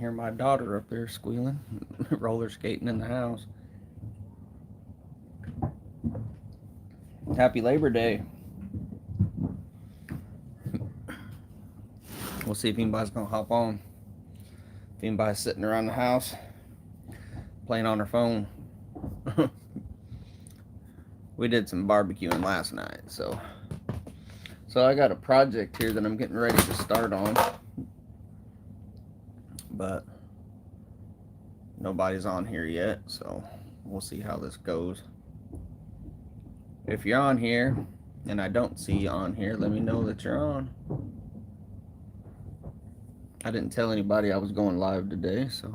Hear my daughter up there squealing, roller skating in the house. Happy Labor Day. We'll see if anybody's gonna hop on. If anybody's sitting around the house playing on their phone. We did some barbecuing last night, so I got a project here that I'm getting ready to start on, but nobody's on here yet, so we'll see how this goes. If you're on here and I don't see you on here, let me know that you're on. I didn't tell anybody I was going live today, so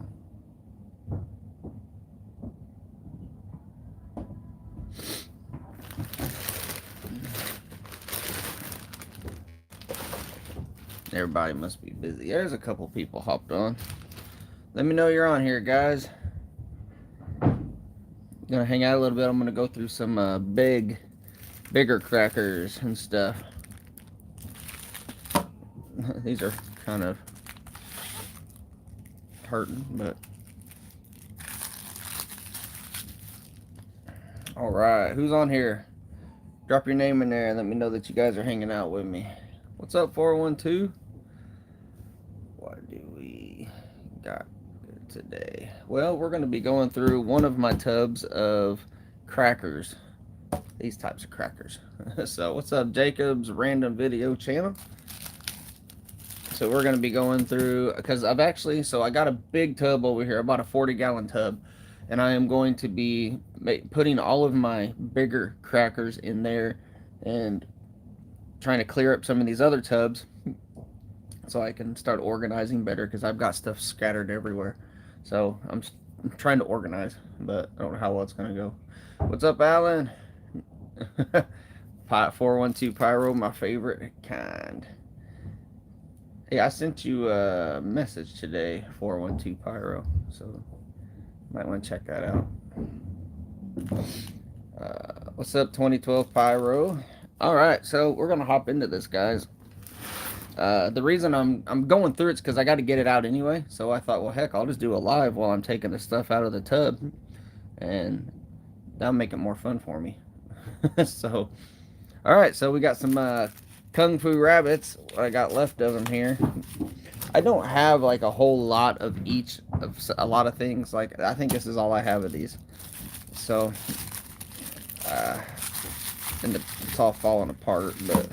everybody must be busy. There's a couple people hopped on. Let me know you're on here, guys. Gonna hang out a little bit. I'm gonna go through some bigger crackers and stuff. These are kind of hurting, but all right. Who's on here? Drop your name in there and let me know that you guys are hanging out with me. What's up, 412? What do we got today? Well, we're going to be going through one of my tubs of crackers. These types of crackers. So, what's up, Jacob's Random Video Channel? So, we're going to be going through, because I got a big tub over here, about a 40-gallon tub. And I am going to be putting all of my bigger crackers in there and trying to clear up some of these other tubs so I can start organizing better, because I've got stuff scattered everywhere. So I'm trying to organize, but I don't know how well it's going to go. What's up, Alan? 412 Pyro, my favorite kind. Hey, I sent you a message today, 412 Pyro, so might want to check that out. What's up, 2012 Pyro? All right, so we're gonna hop into this, guys. The reason I'm going through it's because I got to get it out anyway. So I thought, well, heck, I'll just do a live while I'm taking the stuff out of the tub, and that'll make it more fun for me. So, all right, so we got some Kung Fu rabbits. I got left of them here. I don't have like a whole lot of each of a lot of things. Like, I think this is all I have of these. So, and it's all falling apart, but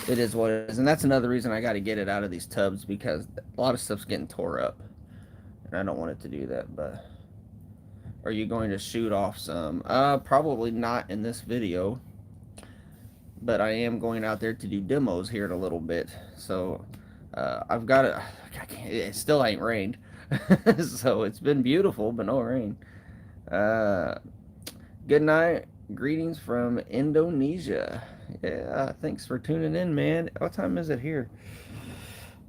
it is what it is. And that's another reason I got to get it out of these tubs, because a lot of stuff's getting tore up, and I don't want it to do that. But are you going to shoot off some? Probably not in this video, but I am going out there to do demos here in a little bit. So I've got it. It still ain't rained. So it's been beautiful, but no rain. Good night. Greetings from Indonesia. Yeah, thanks for tuning in, man. What time is it here?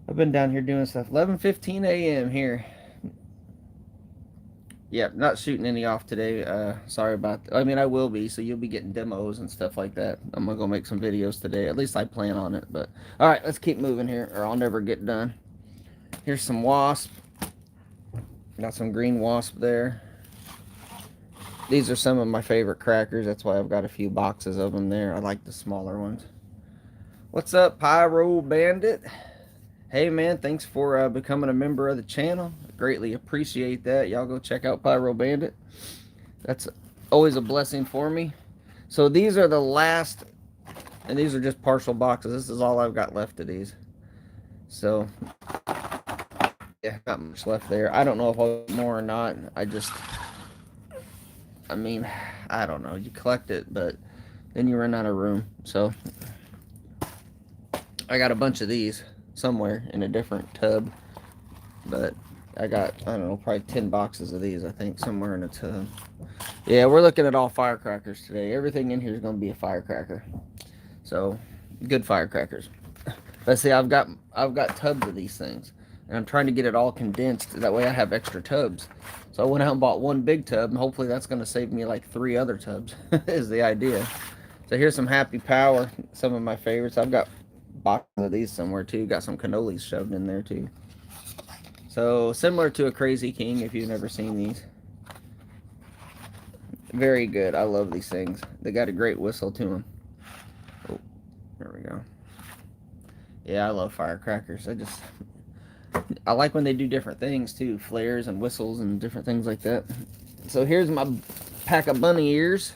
I've been down here doing stuff. 11:15 a.m. here. Yeah, not shooting any off today. Sorry about that. I mean, I will be, so you'll be getting demos and stuff like that. I'm gonna go make some videos today. At least I plan on it. But all right, let's keep moving here, or I'll never get done. Here's some wasp. Got some green wasp there. These are some of my favorite crackers. That's why I've got a few boxes of them there. I like the smaller ones. What's up, Pyro Bandit? Hey, man, thanks for becoming a member of the channel. Greatly appreciate that. Y'all go check out Pyro Bandit. That's always a blessing for me. So these are the last, and these are just partial boxes. This is all I've got left of these. So, yeah, not much left there. I don't know if I'll get more or not. I mean, I don't know. You collect it, but then you run out of room. So, I got a bunch of these somewhere in a different tub. But I got, I don't know, probably 10 boxes of these, I think, somewhere in a tub. Yeah, we're looking at all firecrackers today. Everything in here is going to be a firecracker. So, good firecrackers. Let's see, I've got tubs of these things. And I'm trying to get it all condensed. That way I have extra tubs. So I went out and bought one big tub, and hopefully that's going to save me like 3 other tubs, is the idea. So here's some Happy Power, some of my favorites. I've got boxes of these somewhere too. Got some cannolis shoved in there too. So similar to a Crazy King, if you've never seen these. Very good. I love these things. They got a great whistle to them. Oh, there we go. Yeah, I love firecrackers. I like when they do different things too, flares and whistles and different things like that. So here's my pack of bunny ears.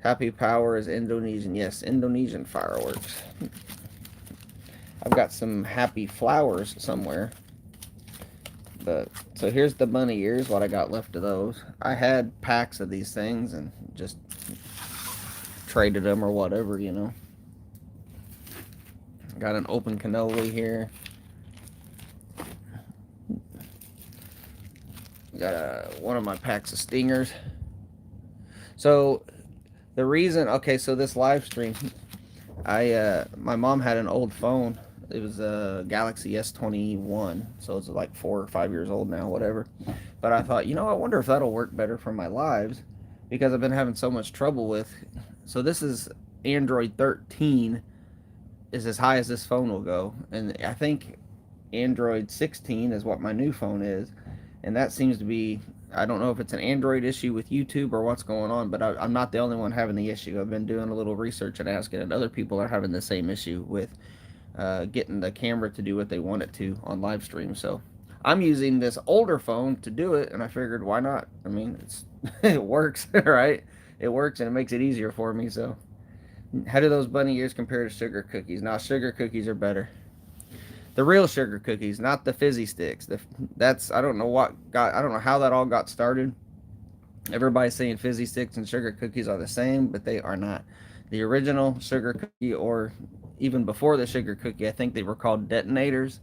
Happy Power is Indonesian. Yes, Indonesian fireworks. I've got some happy flowers somewhere. But so here's the bunny ears, what I got left of those. I had packs of these things and just traded them or whatever, you know. Got an open cannoli here. Got one of my packs of stingers. So the reason, okay, so this live stream, my mom had an old phone. It was a Galaxy S21, so it's like 4 or 5 years old now, whatever. But I thought, you know, I wonder if that'll work better for my lives, because I've been having so much trouble with. So this is Android 13 is as high as this phone will go, and I think Android 16 is what my new phone is, and that seems to be, I don't know if it's an Android issue with YouTube or what's going on, but I'm not the only one having the issue. I've been doing a little research and asking, and other people are having the same issue with getting the camera to do what they want it to on live stream. So I'm using this older phone to do it, and I figured, why not? I mean, it works, right? It works, and it makes it easier for me. So how do those bunny ears compare to sugar cookies? Now, sugar cookies are better. The real sugar cookies, not the fizzy sticks. I don't know how that all got started. Everybody's saying fizzy sticks and sugar cookies are the same, but they are not. The original sugar cookie, or even before the sugar cookie, I think they were called detonators.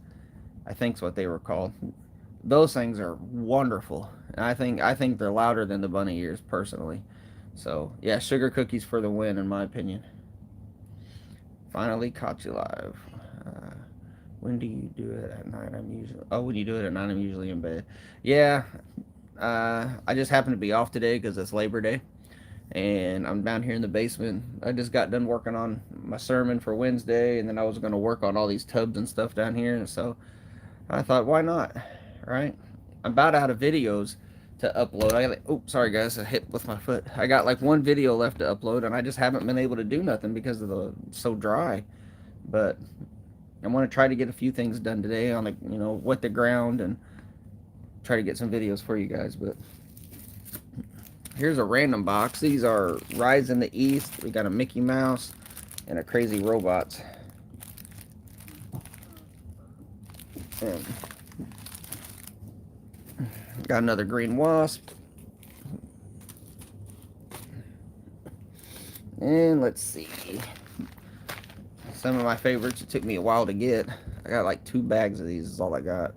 I think's what they were called. Those things are wonderful, and I think they're louder than the bunny ears personally. So yeah, sugar cookies for the win, in my opinion. Finally caught you live. When do you do it at night? When you do it at night, I'm usually in bed. Yeah, I just happen to be off today because it's Labor Day, and I'm down here in the basement. I just got done working on my sermon for Wednesday, and then I was going to work on all these tubs and stuff down here, and so I thought, why not, right? I'm about out of videos to upload. Sorry guys, I hit with my foot. I got like one video left to upload, and I just haven't been able to do nothing because of so dry. But I want to try to get a few things done today on wet the ground and try to get some videos for you guys. But here's a random box. These are Rise in the East. We got a Mickey Mouse and a Crazy Robots. And got another Green Wasp. And let's see. Some of my favorites. It took me a while to get. I got like 2 bags of these is all I got.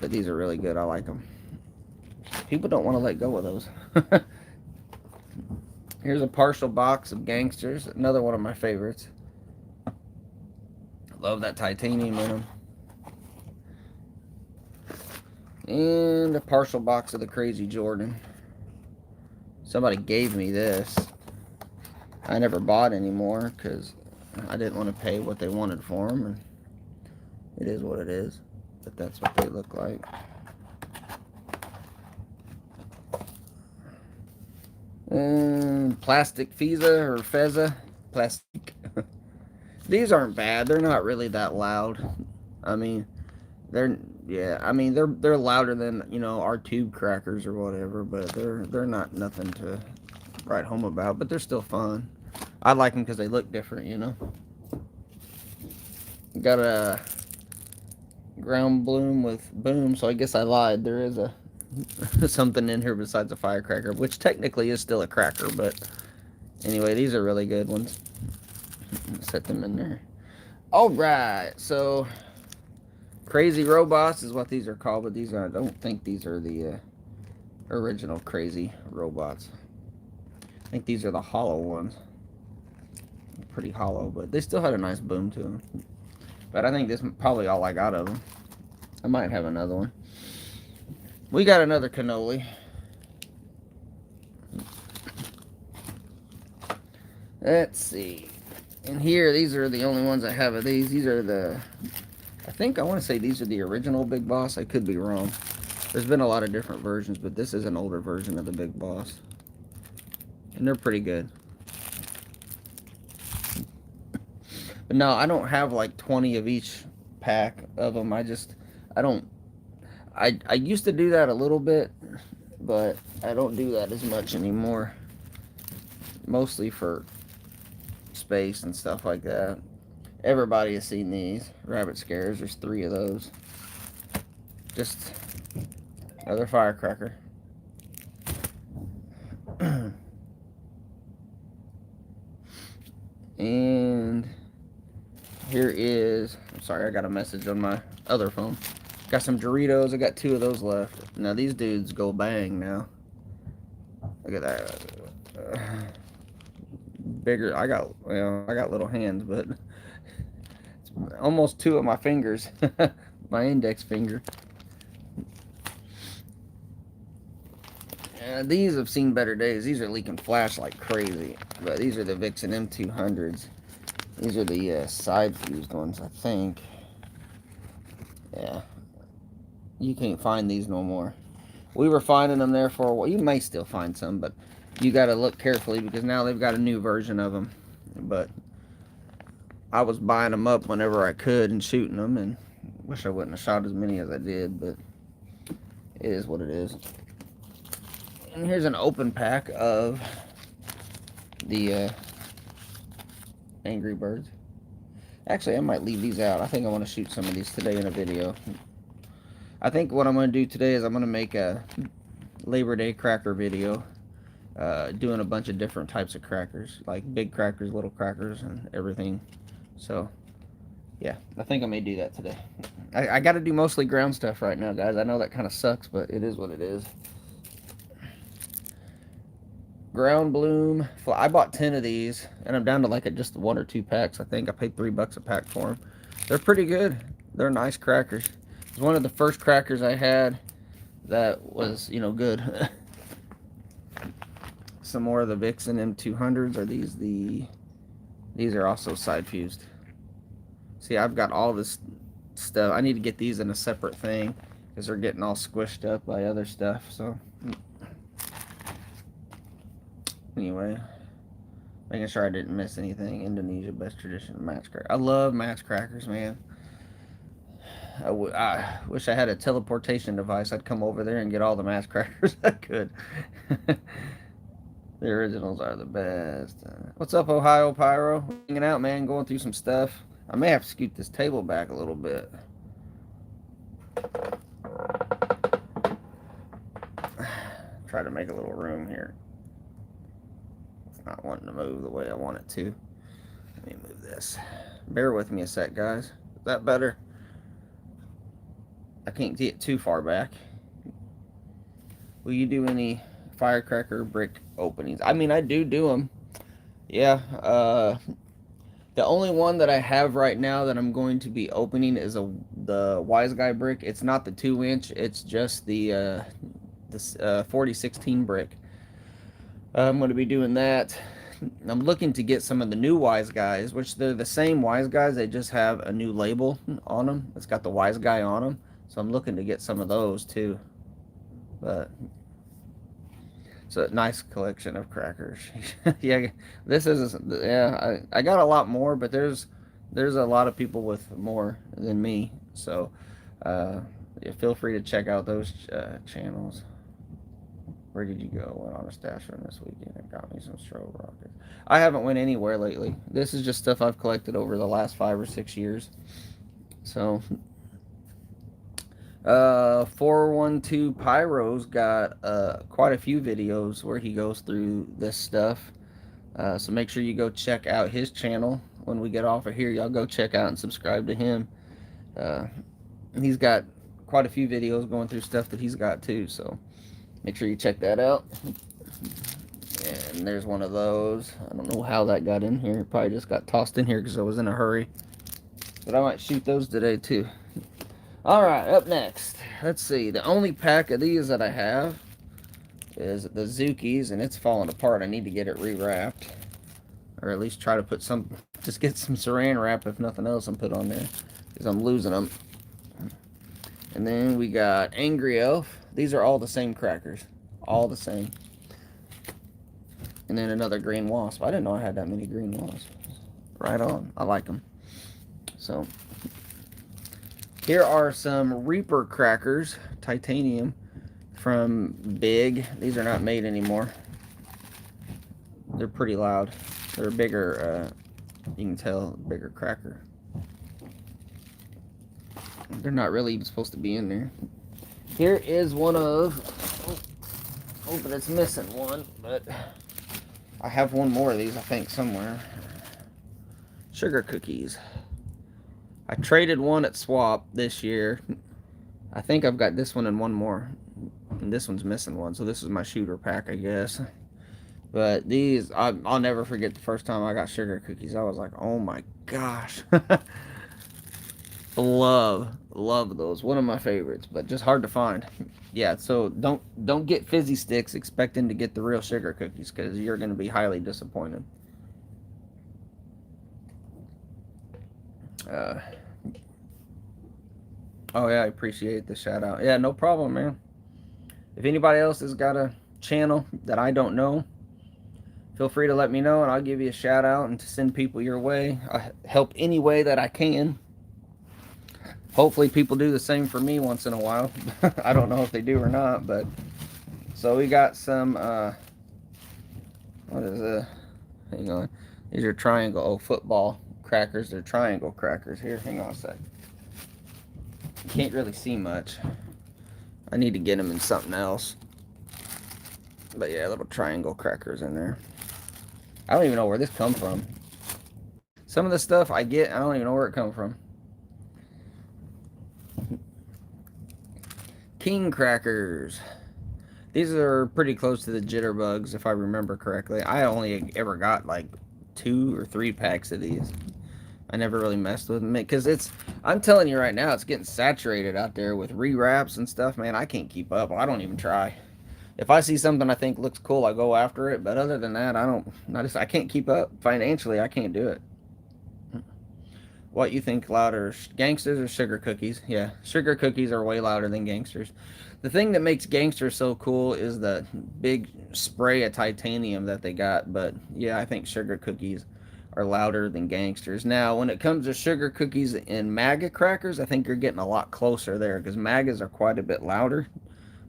But these are really good. I like them. People don't want to let go of those. Here's a partial box of Gangsters. Another one of my favorites. Love that titanium in them. And a partial box of the Crazy Jordan. Somebody gave me this. I never bought anymore because I didn't want to pay what they wanted for them. And it is what it is. But that's what they look like. And plastic Feza. Plastic. These aren't bad. They're not really that loud. I mean, they're louder than, our tube crackers or whatever, but they're not nothing to write home about, but they're still fun. I like them because they look different, Got a ground bloom with boom, so I guess I lied. There is something in here besides a firecracker, which technically is still a cracker, but anyway, these are really good ones. Set them in there. All right, so Crazy Robots is what these are called, but I don't think these are the original Crazy Robots. I think these are the hollow ones. Pretty hollow, but they still had a nice boom to them. But I think this is probably all I got of them. I might have another one. We got another cannoli. Let's see. And here, these are the only ones I have of these. These are the I think I want to say these are the original Big Boss. I could be wrong. There's been a lot of different versions, but this is an older version of the Big Boss. And they're pretty good. But no, I don't have like 20 of each pack of them. I don't. I used to do that a little bit, but I don't do that as much anymore. Mostly for space and stuff like that. Everybody has seen these rabbit scares. There's 3 of those. Just another firecracker. And here is, I'm sorry, I got a message on my other phone. Got some Doritos. I got 2 of those left. Now these dudes go bang now. Look at that. Bigger. I got little hands, but it's almost 2 of my fingers. My index finger. These have seen better days. These are leaking flash like crazy. But these are the Vixen M200s. These are the side fused ones, I think. Yeah. You can't find these no more. We were finding them there for a while. You may still find some, but you got to look carefully because now they've got a new version of them. But I was buying them up whenever I could and shooting them, and wish I wouldn't have shot as many as I did, but it is what it is. And here's an open pack of the Angry Birds. Actually, I might leave these out. I think I want to shoot some of these today in a video. I think what I'm going to do today is I'm going to make a Labor Day cracker video. Doing a bunch of different types of crackers. Like big crackers, little crackers, and everything. So, yeah. I think I may do that today. I got to do mostly ground stuff right now, guys. I know that kind of sucks, but it is what it is. Ground Bloom. I bought 10 of these, and I'm down to like just 1 or 2 packs. I think I paid $3 a pack for them. They're pretty good. They're nice crackers. It's one of the first crackers I had that was, you know, good. Some more of the Vixen M200s. Are these the... These are also side fused. See, I've got all this stuff. I need to get these in a separate thing because they're getting all squished up by other stuff. So... Anyway, making sure I didn't miss anything. Indonesia Best Tradition match cracker. I love match crackers, man. I wish I had a teleportation device. I'd come over there and get all the match crackers I could. The originals are the best. What's up, Ohio Pyro? Hanging out, man. Going through some stuff. I may have to scoot this table back a little bit. Try to make a little room here. Not wanting to move the way I want it to. Let me move this. Bear with me a sec, guys. Is that better? I can't get too far back. Will you do any firecracker brick openings? I mean, I do them. Yeah. The only one that I have right now that I'm going to be opening is the Wise Guy brick. It's not the 2-inch. It's just the 4016 brick. I'm going to be doing that. I'm looking to get some of the new Wise Guys, which they're the same Wise Guys. They just have a new label on them. It's got the Wise Guy on them. So I'm looking to get some of those too. But it's a nice collection of crackers. Yeah, this is, yeah, I got a lot more, but there's a lot of people with more than me. So yeah, feel free to check out those channels. Where did you go? Went on a stash run this weekend and got me some strobe rockets. I haven't went anywhere lately. This is just stuff I've collected over the last 5 or 6 years. So, 412 Pyro's got quite a few videos where he goes through this stuff. So make sure you go check out his channel. When we get off of here, y'all go check out and subscribe to him. He's got quite a few videos going through stuff that he's got too. So make sure you check that out. And there's one of those. I don't know how that got in here. It probably just got tossed in here because I was in a hurry. But I might shoot those today too. Alright, up next. Let's see. The only pack of these that I have is the Zookies, and it's falling apart. I need to get it rewrapped. Or at least try to put some, just get some saran wrap if nothing else and put on there. because I'm losing them. And then we got Angry Elf. These are all the same crackers. All the same. And then another green wasp. I didn't know I had that many green wasps. Right on. I like them. So, here are some Reaper crackers. Titanium. From Big. These are not made anymore. They're pretty loud. They're bigger, you can tell, bigger cracker. They're not really even supposed to be in there. Here is one of, hoping it's missing one, but I have one more of these, I think, somewhere. Sugar cookies. I traded one at Swap this year. I think I've got this one and one more. And this one's missing one, so this is my shooter pack, I guess. But these, I'll never forget the first time I got sugar cookies. I was like, oh my gosh. Love those. One of my favorites, but just hard to find. Yeah, so don't get fizzy sticks expecting to get the real sugar cookies, because you're going to be highly disappointed. Oh yeah, I appreciate the shout out. Yeah, no problem, man. If anybody else has got a channel that I don't know, feel free to let me know and I'll give you a shout out and to send people your way. I help any way that I can. Hopefully people do the same for me once in a while. I don't know if they do or not, but so we got some what is it? Hang on. These are triangle football crackers. They're triangle crackers. Here, hang on a sec. You can't really see much. I need to get them in something else. But yeah, little triangle crackers in there. I don't even know where this comes from. Some of the stuff I get, I don't even know where it comes from. King crackers. These are pretty close to the jitterbugs, if I remember correctly. I only ever got like 2 or 3 packs of these. I never really messed with them because I'm telling you right now, it's getting saturated out there with rewraps and stuff. Man, I can't keep up. I don't even try. If I see something I think looks cool, I go after it. But other than that, I can't keep up financially. I can't do it. What you think louder, Gangsters or Sugar Cookies? Yeah, Sugar Cookies are way louder than Gangsters. The thing that makes Gangsters so cool is the big spray of titanium that they got. But yeah, I think Sugar Cookies are louder than Gangsters. Now, when it comes to Sugar Cookies and MAGA crackers, I think you're getting a lot closer there because MAGAs are quite a bit louder.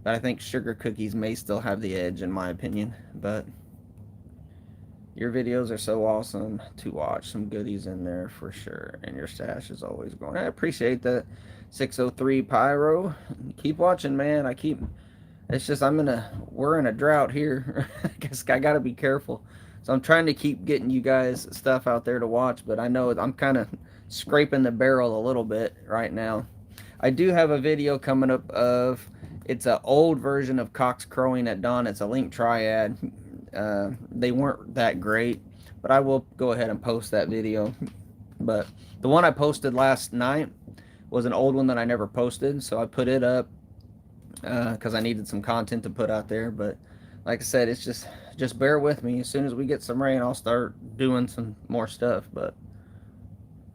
But I think Sugar Cookies may still have the edge in my opinion. But your videos are so awesome to watch. Some goodies in there for sure. And your stash is always going. I appreciate that. 603 Pyro. Keep watching, man. It's just we're in a drought here. I guess I gotta be careful. So I'm trying to keep getting you guys stuff out there to watch, but I know I'm kind of scraping the barrel a little bit right now. I do have a video coming up of, it's an old version of Cocks Crowing at Dawn. It's a Link Triad. They weren't that great, but I will go ahead and post that video. But the one I posted last night was an old one that I never posted, so I put it up because I needed some content to put out there. But like I said, it's just bear with me. As soon as we get some rain, I'll start doing some more stuff. But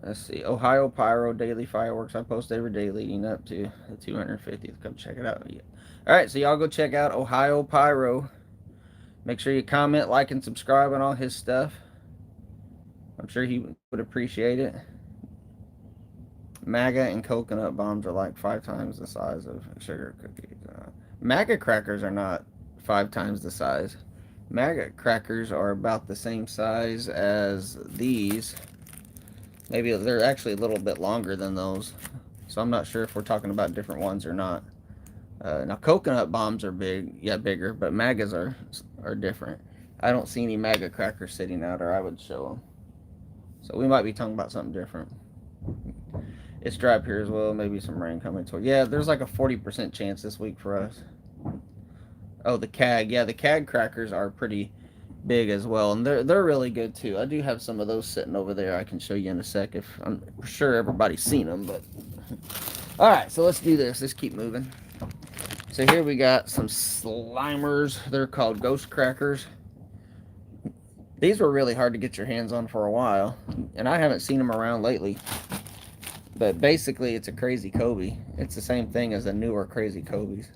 let's see, Ohio Pyro daily fireworks. I post every day leading up to the 250th. Come check it out. Yeah. All right, so y'all go check out Ohio Pyro. Make sure you comment, like, and subscribe on all his stuff. I'm sure he would appreciate it. MAGA and coconut bombs are like 5 times the size of sugar cookies. MAGA crackers are not 5 times the size. MAGA crackers are about the same size as these. Maybe they're actually a little bit longer than those. So I'm not sure if we're talking about different ones or not. Now coconut bombs are bigger, but MAGAs are different. I don't see any MAGA crackers sitting out, or I would show them. So we might be talking about something different. It's dry up here as well. Maybe some rain coming toward. Yeah, there's like a 40% chance this week for us. Oh, the CAG. Yeah, the CAG crackers are pretty big as well, and they're really good too. I do have some of those sitting over there. I can show you in a sec if I'm sure everybody's seen them. But all right, so let's do this. Let's keep moving. So here we got some Slimers. They're called Ghost Crackers. These were really hard to get your hands on for a while, and I haven't seen them around lately. But basically, it's a Crazy Kobe. It's the same thing as the newer Crazy Kobe's.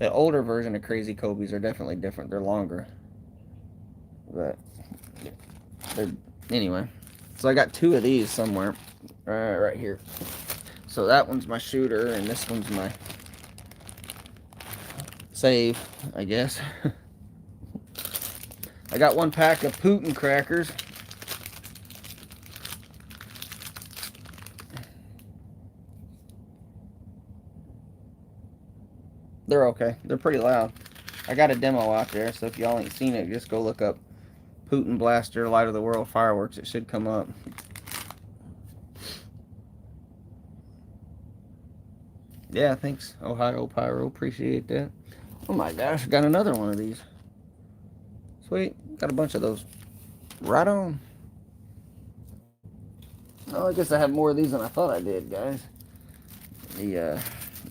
The older version of Crazy Kobe's are definitely different. They're longer. But, anyway. So I got 2 of these somewhere. Right here. So that one's my shooter, and this one's my save, I guess. I got 1 pack of Putin crackers. They're okay. They're pretty loud. I got a demo out there, so if y'all ain't seen it, just go look up Putin Blaster Light of the World Fireworks. It should come up. Yeah, thanks, Ohio Pyro. Appreciate that. Oh my gosh, got another one of these. Sweet. Got a bunch of those. Right on. Oh, I guess I have more of these than I thought I did, guys.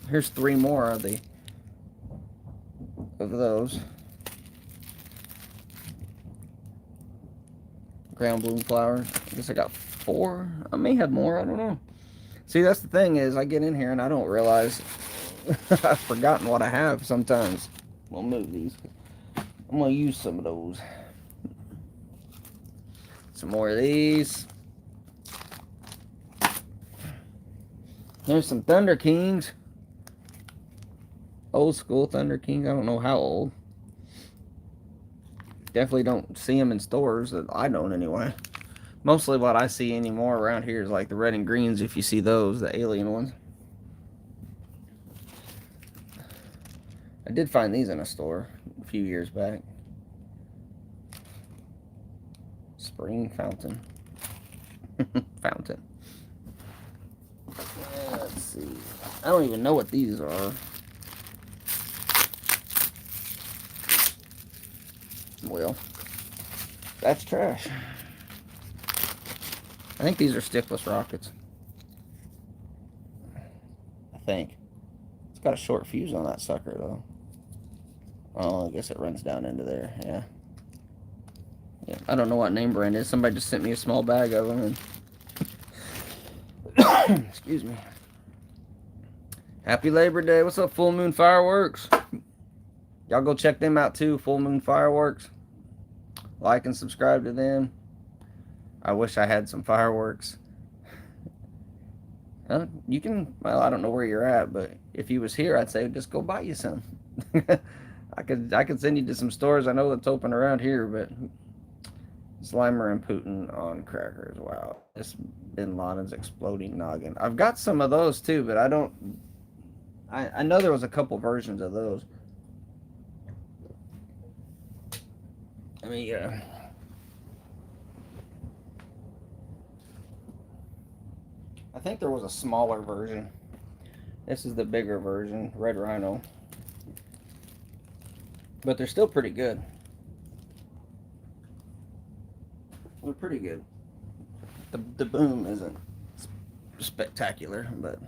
Here's 3 more of those. Ground bloom flowers. I guess I got 4. I may have more. I don't know. See, that's the thing is I get in here and I don't realize I've forgotten what I have sometimes. We'll move these. I'm going to use some of those. Some more of these. There's some Thunder Kings. Old school Thunder Kings. I don't know how old. Definitely don't see them in stores. That I don't anyway. Mostly what I see anymore around here is like the red and greens, if you see those, the alien ones. I did find these in a store a few years back. Spring fountain. Fountain. Let's see. I don't even know what these are. Well, that's trash. I think these are stifless rockets. I think. It's got a short fuse on that sucker, though. Oh, I guess it runs down into there. Yeah. Yeah. I don't know what name brand it is. Somebody just sent me a small bag of them. And excuse me. Happy Labor Day. What's up, Full Moon Fireworks? Y'all go check them out, too. Full Moon Fireworks. Like and subscribe to them. I wish I had some fireworks. You can, well, I don't know where you're at, but if you was here, I'd say just go buy you some. I could send you to some stores I know that's open around here, but Slimer and Putin on crackers. Wow. This Bin Laden's exploding noggin. I've got some of those too, but I know there was a couple versions of those. I mean, yeah. I think there was a smaller version. This is the bigger version, Red Rhino. But they're still pretty good. They're pretty good. The boom isn't spectacular, but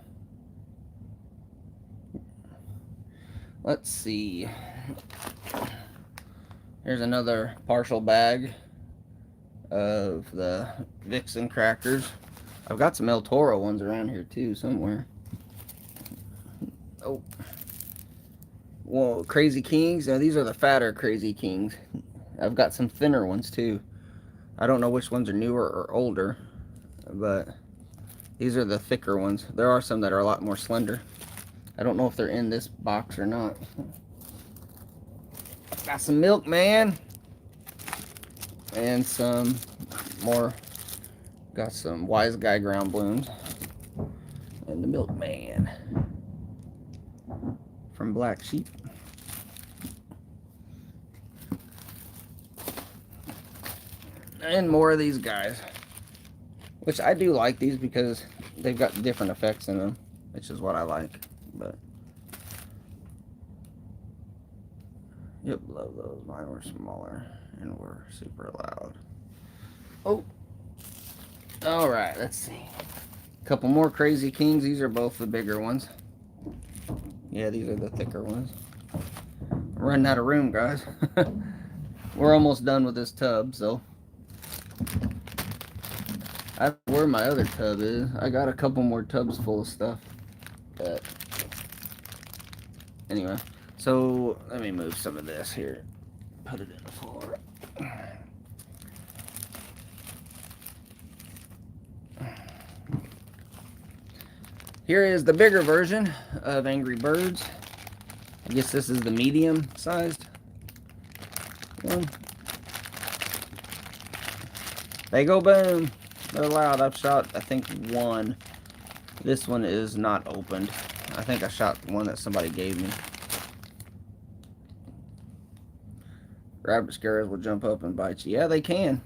let's see. Here's another partial bag of the Vixen crackers. I've got some El Toro ones around here too somewhere. Oh. Whoa, Crazy Kings. Now these are the fatter Crazy Kings. I've got some thinner ones too. I don't know which ones are newer or older, but these are the thicker ones. There are some that are a lot more slender. I don't know if they're in this box or not. Got some Milkman. And some more. Got some Wise Guy ground blooms. And the Milkman. From Black Sheep. And more of these guys. Which I do like these because they've got different effects in them. Which is what I like. But yep, love those. Mine were smaller and were super loud. Oh. Alright, let's see. A couple more Crazy Kings. These are both the bigger ones. Yeah, these are the thicker ones. I'm running out of room, guys. We're almost done with this tub, so I where my other tub is. I got a couple more tubs full of stuff. But anyway, so let me move some of this here. Put it in the floor. Here is the bigger version of Angry Birds. I guess this is the medium sized one. They go boom. They're loud. I've shot, I think, one. This one is not opened. I think I shot one that somebody gave me. Rabbit scares will jump up and bite you. Yeah, they can.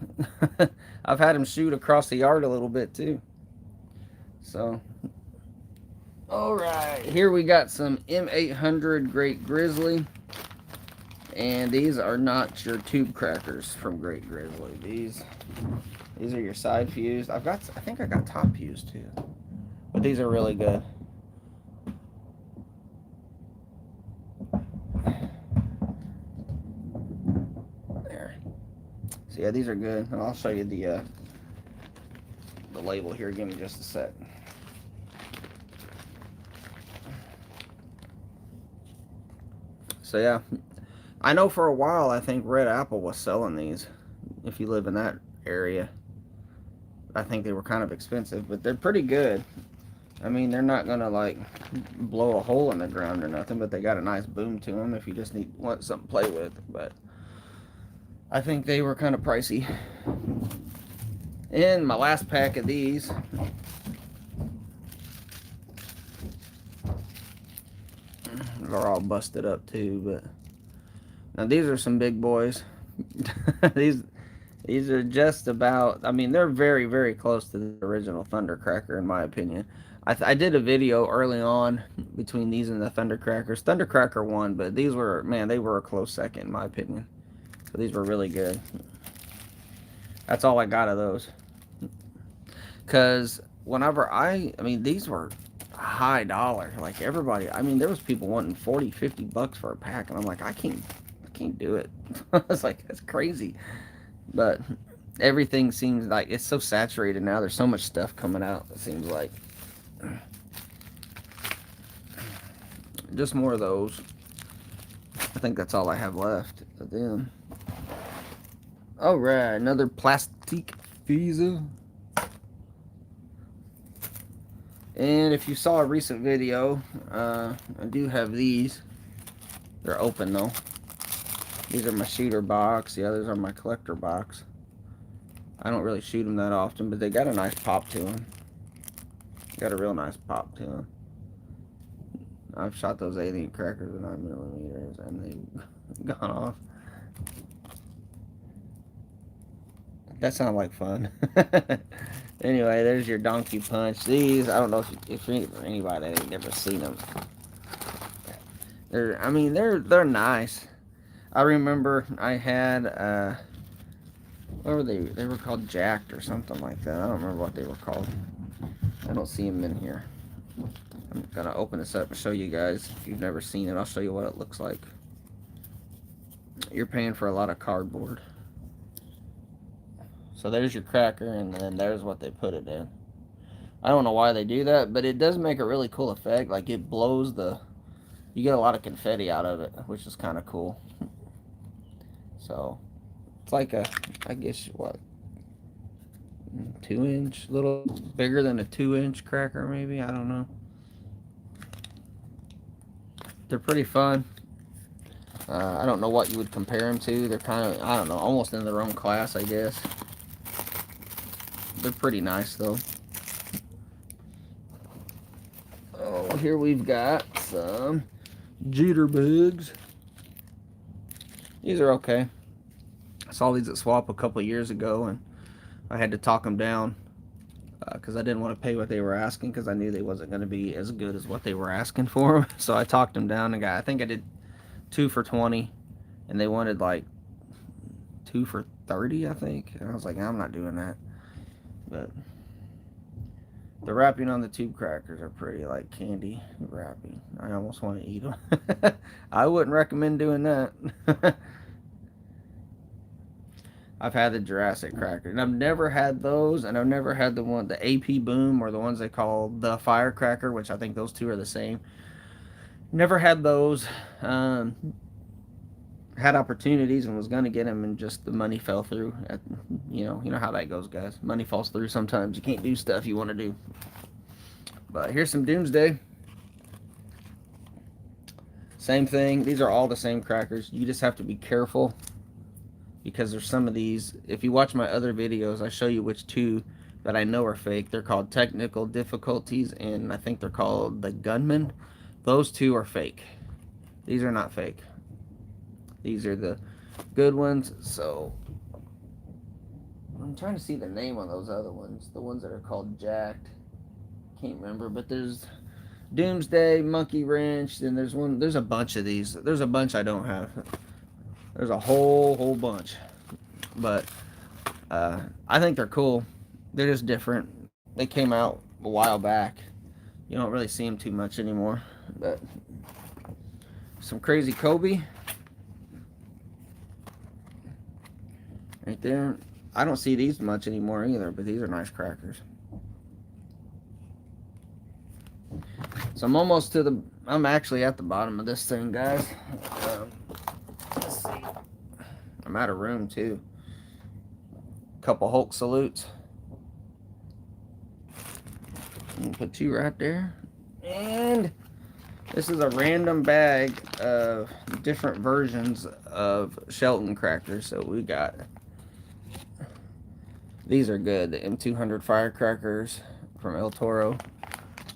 I've had them shoot across the yard a little bit too. So, alright. Here we got some M800 Great Grizzly. And these are not your tube crackers from Great Grizzly. These are your side fused. I think I got top fused too. But these are really good. There. So yeah, these are good. And I'll show you the label here. Give me just a sec. So yeah, I know for a while I think Red Apple was selling these. If you live in that area, I think they were kind of expensive, but they're pretty good. I mean, they're not gonna like blow a hole in the ground or nothing, but they got a nice boom to them if you just want something to play with. But I think they were kind of pricey. And my last pack of these, they're all busted up too. But now these are some big boys. These are just about, I mean, they're very, very close to the original Thundercracker in my opinion. I did a video early on between these and the Thundercrackers. Thundercracker won, but these were, man, they were a close second in my opinion. So these were really good. That's all I got of those. Because whenever I mean, these were high dollar. Like everybody, I mean, there was people wanting 40, 50 bucks for a pack. And I'm like, I can't do it. It's like, that's crazy. But everything seems like it's so saturated now. There's so much stuff coming out, it seems like. Just more of those. I think that's all I have left of them. Alright, another plastic Visa. And if you saw a recent video, I do have these. They're open though. These are my shooter box. The others are my collector box. I don't really shoot them that often, but they got a nice pop to them. Got a real nice pop to them. I've shot those alien crackers with 9mm and they've gone off. That sounds like fun. Anyway, there's your Donkey Punch. These, I don't know if anybody ain't never seen them. They're nice. I remember I had what were they? They were called Jacked or something like that. I don't remember what they were called. I don't see them in here. I'm gonna open this up and show you guys. If you've never seen it, I'll show you what it looks like. You're paying for a lot of cardboard. So there's your cracker, and then there's what they put it in. I don't know why they do that, but it does make a really cool effect. Like it blows you get a lot of confetti out of it, which is kind of cool. So it's like I guess what, 2-inch, little bigger than a 2-inch cracker maybe. I don't know. They're pretty fun. I don't know what you would compare them to. They're kind of, I don't know, almost in their own class, I guess. They're pretty nice though. Oh, here we've got some Jitterbugs. These are okay. I saw these at Swap a couple of years ago, and I had to talk them down because I didn't want to pay what they were asking because I knew they wasn't going to be as good as what they were asking for them. So I talked them down and I think I did 2 for $20, and they wanted like 2 for $30, I think. And I was like, I'm not doing that. But the wrapping on the tube crackers are pretty like candy wrapping. I almost want to eat them. I wouldn't recommend doing that. I've had the Jurassic cracker, and I've never had those, and I've never had the AP Boom, or the ones they call the Firecracker, which I think those two are the same. Never had those. Had opportunities and was gonna get them, and just the money fell through. You know how that goes, guys. Money falls through sometimes. You can't do stuff you want to do. But here's some Doomsday. Same thing. These are all the same crackers. You just have to be careful, because there's some of these. If you watch my other videos, I show you which two that I know are fake. They're called Technical Difficulties, and I think they're called the Gunman. Those two are fake. These are not fake. These are the good ones. So I'm trying to see the name on those other ones. The ones that are called Jacked. Can't remember, but there's Doomsday, Monkey Wrench, then there's a bunch of these. There's a bunch I don't have. There's a whole bunch. But I think they're cool. They're just different. They came out a while back. You don't really see them too much anymore. But some Crazy Kobe. Right there. I don't see these much anymore either, but these are nice crackers. So I'm actually at the bottom of this thing, guys. Let's see. I'm out of room too. Couple Hulk salutes. Put two right there. And this is a random bag of different versions of Shelton crackers. So we got, these are good. The M200 firecrackers from El Toro.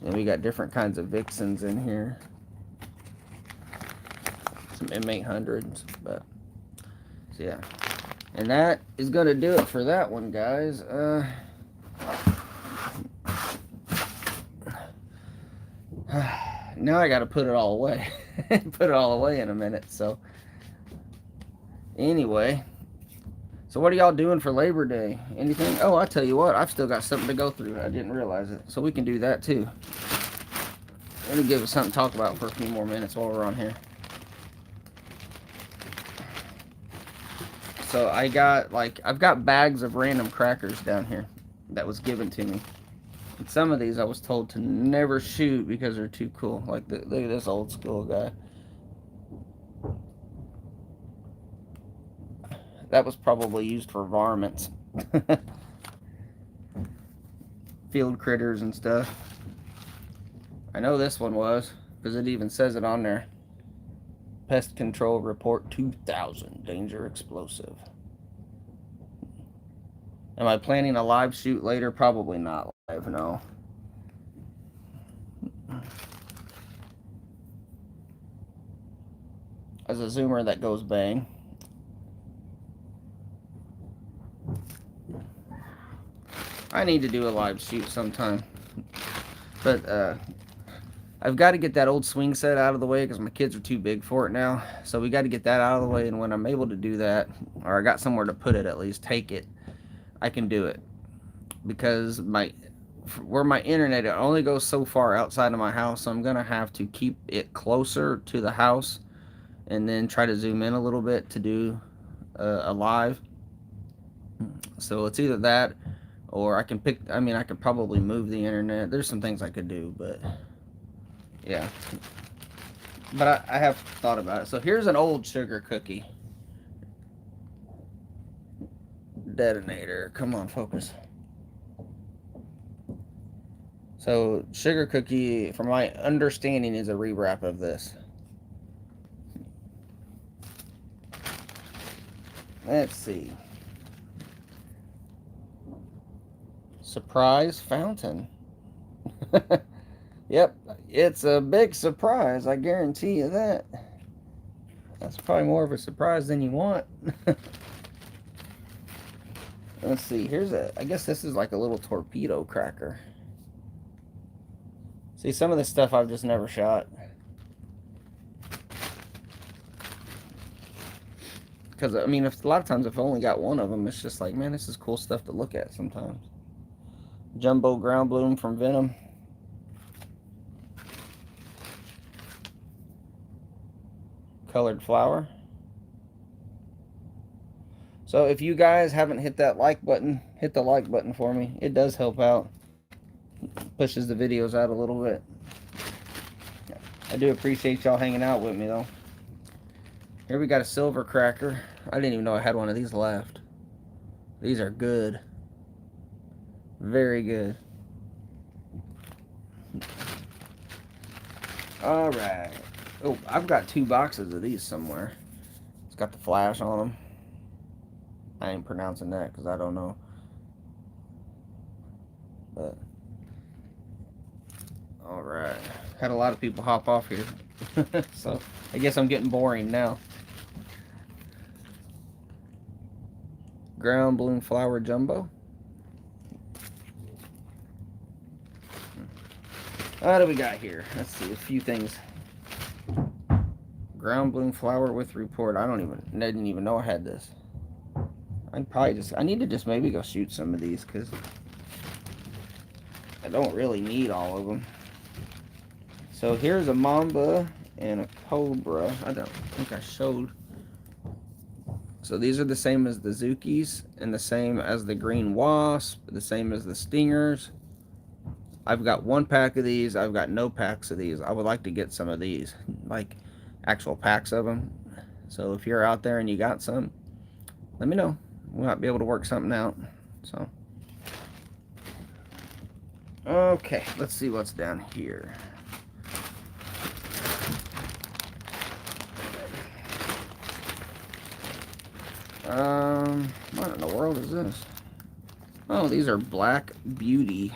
And we got different kinds of Vixens in here. Some M800s, but so yeah. And that is going to do it for that one, guys. Now I got to put it all away. Put it all away in a minute. So anyway, so what are y'all doing for Labor Day? Anything? Oh, I'll tell you what. I've still got something to go through. I didn't realize it. So we can do that too. Let me give us something to talk about for a few more minutes while we're on here. So I've got bags of random crackers down here that was given to me. And some of these I was told to never shoot because they're too cool. Like, look at this old school guy. That was probably used for varmints. Field critters and stuff. I know this one was, because it even says it on there. Pest Control Report 2000, Danger Explosive. Am I planning a live shoot later? Probably not live, no. As a zoomer that goes bang. I need to do a live shoot sometime. But I've got to get that old swing set out of the way because my kids are too big for it now. So we got to get that out of the way, and when I'm able to do that, or I got somewhere to put it at least, take it, I can do it. Because where my internet, it only goes so far outside of my house, so I'm going to have to keep it closer to the house and then try to zoom in a little bit to do a live. So it's either that, or I could probably move the internet. There's some things I could do, but yeah. But I have thought about it. So here's an old sugar cookie detonator. Come on, focus. So sugar cookie, from my understanding, is a rewrap of this. Let's see. Surprise fountain. Yep, it's a big surprise, I guarantee you that. That's probably more of a surprise than you want. Let's see, I guess this is like a little torpedo cracker. See, some of this stuff I've just never shot. Because, I mean, a lot of times if I only got one of them, it's just like, man, this is cool stuff to look at sometimes. Jumbo Ground Bloom from Venom. Colored flower. So if you guys haven't hit that like button, hit the like button for me. It does help out. Pushes the videos out a little bit. I do appreciate y'all hanging out with me though. Here we got a silver cracker. I didn't even know I had one of these left. These are good. Very good. Alright. Oh, I've got 2 boxes of these somewhere. It's got the flash on them. I ain't pronouncing that because I don't know. But alright. Had a lot of people hop off here. So I guess I'm getting boring now. Ground bloom flower jumbo. What do we got here? Let's see, a few things. Ground bloom flower with report. I didn't even know I had this. I need to just maybe go shoot some of these because I don't really need all of them. So here's a mamba and a cobra. I don't think I showed. So these are the same as the Zukis and the same as the green wasp, the same as the stingers. I've got 1 pack of these. I've got no packs of these. I would like to get some of these, like actual packs of them. So if you're out there and you got some, let me know. We might be able to work something out. So, okay, let's see what's down here. What in the world is this? Oh, these are Black Beauty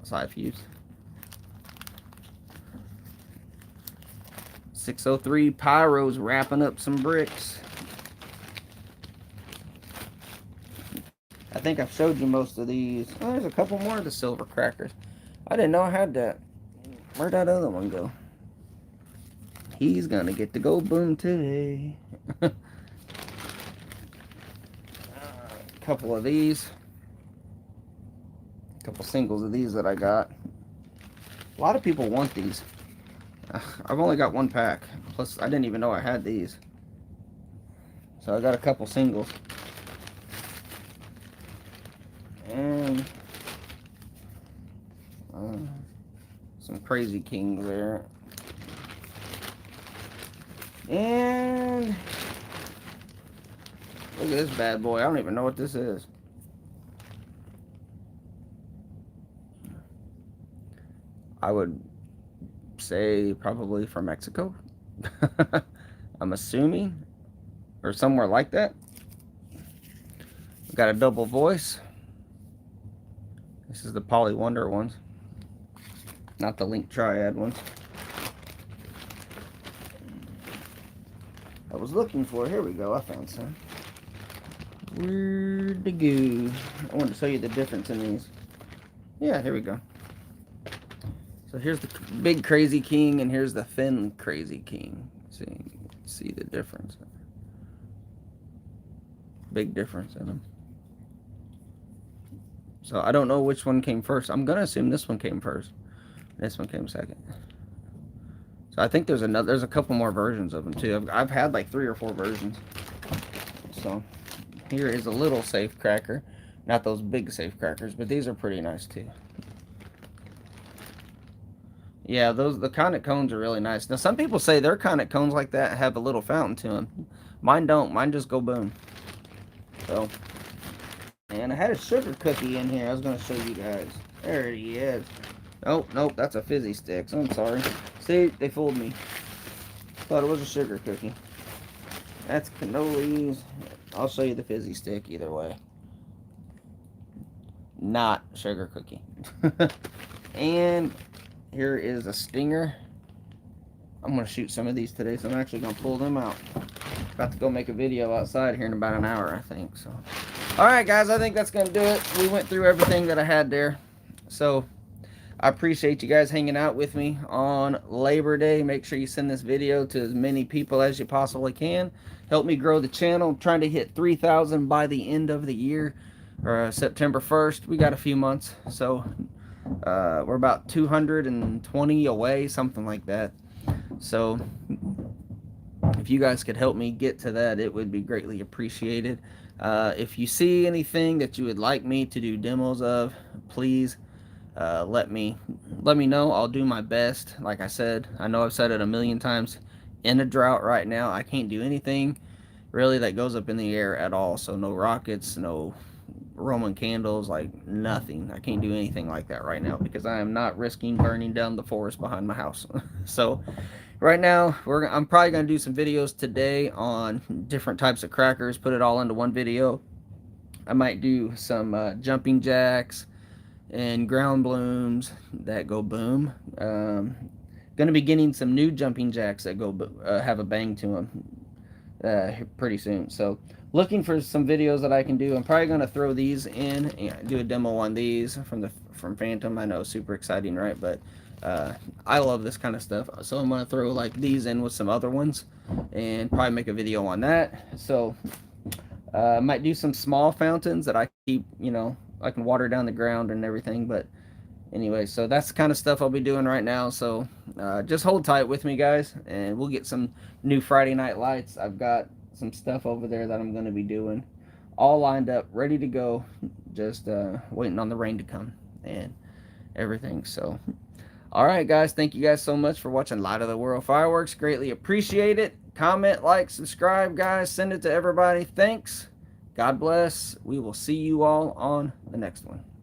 side fuse. 603 Pyro's wrapping up some bricks. I think I've showed you most of these. Oh, there's a couple more of the silver crackers. I didn't know I had that. Where'd that other one go? He's gonna get to go boom today. A couple of these. A couple singles of these that I got. A lot of people want these. I've only got 1 pack. Plus, I didn't even know I had these. So I got a couple singles. And some Crazy Kings there. And look at this bad boy. I don't even know what this is. I would say probably from Mexico. I'm assuming. Or somewhere like that. We've got a double voice. This is the Poly Wonder ones. Not the Link Triad ones. I was looking for. Here we go. I found some. Where'd they go? I wanted to show you the difference in these. Yeah, here we go. So here's the big Crazy King, and here's the thin Crazy King. See the difference. Big difference in them. So I don't know which one came first. I'm gonna assume this one came first. This one came second. So I think there's a couple more versions of them too. I've had like 3 or 4 versions. So here is a little safe cracker. Not those big safe crackers, but these are pretty nice too. Yeah, the Conic cones are really nice. Now some people say their Conic cones like that have a little fountain to them. Mine don't. Mine just go boom. So, and I had a sugar cookie in here. I was going to show you guys. There he is. Nope, that's a Fizzy Sticks. I'm sorry. See, they fooled me. Thought it was a sugar cookie. That's cannolis. I'll show you the Fizzy Stick either way. Not sugar cookie. And here is a stinger. I'm going to shoot some of these today, so I'm actually going to pull them out. About to go make a video outside here in about an hour, I think. So, alright guys, I think that's going to do it. We went through everything that I had there. So, I appreciate you guys hanging out with me on Labor Day. Make sure you send this video to as many people as you possibly can. Help me grow the channel. I'm trying to hit 3,000 by the end of the year, or September 1st. We got a few months, so we're about 220 away, something like that. So If you guys could help me get to that, it would be greatly appreciated. If you see anything that you would like me to do demos of, please let me know. I'll do my best. Like I said, I know I've said it a million times. In a drought right now, I can't do anything really that goes up in the air at all. So no rockets, no Roman candles, like nothing. I can't do anything like that right now because I am not risking burning down the forest behind my house. So right now I'm probably going to do some videos today on different types of crackers, put it all into one video. I might do some jumping jacks and ground blooms that go boom. Going to be getting some new jumping jacks that go have a bang to them pretty soon. So looking for some videos that I can do. I'm probably going to throw these in and do a demo on these from Phantom. I know, super exciting, right? But I love this kind of stuff, so I'm going to throw like these in with some other ones and probably make a video on that. So I might do some small fountains that I keep, you know, I can water down the ground and everything. But anyway, so that's the kind of stuff I'll be doing right now. So just hold tight with me, guys, and we'll get some new Friday night lights. I've got some stuff over there that I'm going to be doing all lined up, ready to go, just waiting on the rain to come and everything. So all right, guys, thank you guys so much for watching Light of the World Fireworks. Greatly appreciate it. Comment, like, subscribe, guys. Send it to everybody. Thanks. God bless. We will see you all on the next one.